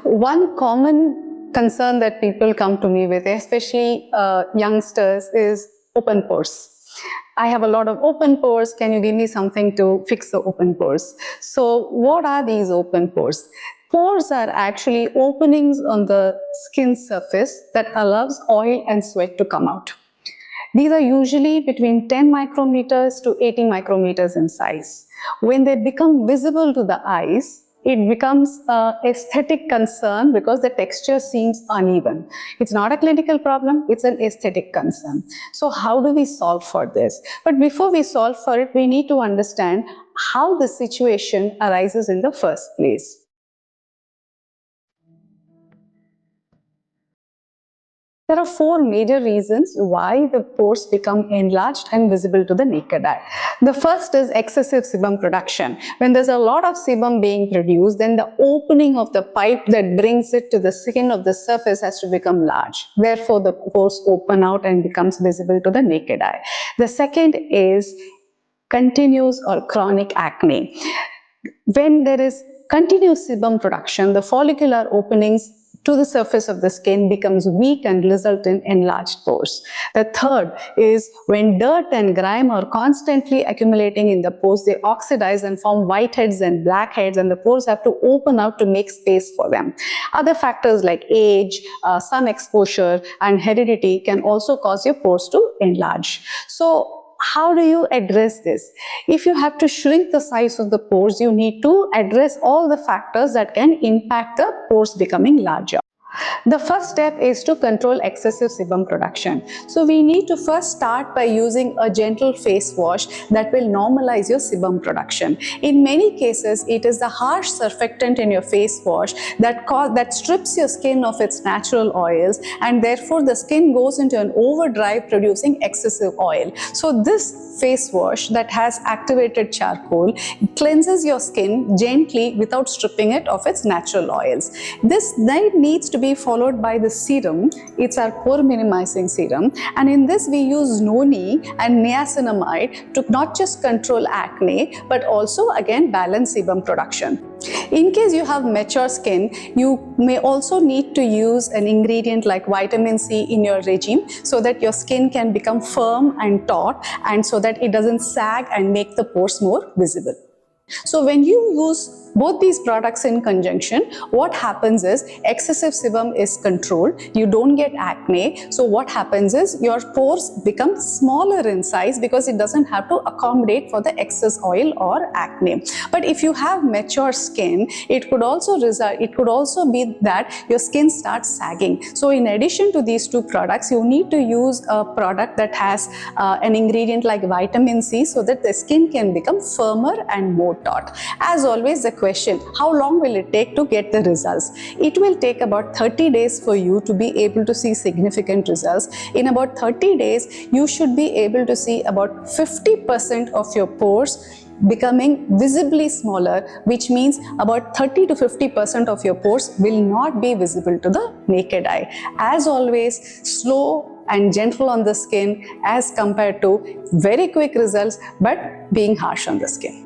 One common concern that people come to me with, especially youngsters, is open pores. I have a lot of open pores. Can you give me something to fix the open pores? So what are these open pores? Pores are actually openings on the skin surface that allows oil and sweat to come out. These are usually between 10 micrometers to 80 micrometers in size. When they become visible to the eyes, it becomes an aesthetic concern because the texture seems uneven. It's not a clinical problem, it's an aesthetic concern. So how do we solve for this? But before we solve for it, we need to understand how the situation arises in the first place. There are four major reasons why the pores become enlarged and visible to the naked eye. The first is excessive sebum production. When there's a lot of sebum being produced, then the opening of the pipe that brings it to the skin of the surface has to become large. Therefore, the pores open out and becomes visible to the naked eye. The second is continuous or chronic acne. When there is continuous sebum production, the follicular openings to the surface of the skin becomes weak and result in enlarged pores. The third is when dirt and grime are constantly accumulating in the pores, they oxidize and form whiteheads and blackheads, and the pores have to open out to make space for them. Other factors like age, sun exposure, and heredity can also cause your pores to enlarge. So how do you address this? If you have to shrink the size of the pores, you need to address all the factors that can impact the pores becoming larger. The first step is to control excessive sebum production. So we need to first start by using a gentle face wash that will normalize your sebum production. In many cases, it is the harsh surfactant in your face wash that strips your skin of its natural oils, and therefore the skin goes into an overdrive producing excessive oil. So this face wash that has activated charcoal cleanses your skin gently without stripping it of its natural oils. This then needs to be followed by the serum. It's our pore minimizing serum, and in this we use noni and niacinamide to not just control acne but also again balance sebum production. In case you have mature skin, you may also need to use an ingredient like vitamin C in your regime so that your skin can become firm and taut, and so that it doesn't sag and make the pores more visible. So when you use both these products in conjunction, what happens is excessive sebum is controlled, you don't get acne. So what happens is your pores become smaller in size because it doesn't have to accommodate for the excess oil or acne. But if you have mature skin, it could also be that your skin starts sagging. So in addition to these two products, you need to use a product that has an ingredient like vitamin C so that the skin can become firmer and more taut. As always, the question, how long will it take to get the results? It will take about 30 days for you to be able to see significant results. In about 30 days, you should be able to see about 50% of your pores becoming visibly smaller, which means about 30 to 50% of your pores will not be visible to the naked eye. As always, slow and gentle on the skin as compared to very quick results but being harsh on the skin.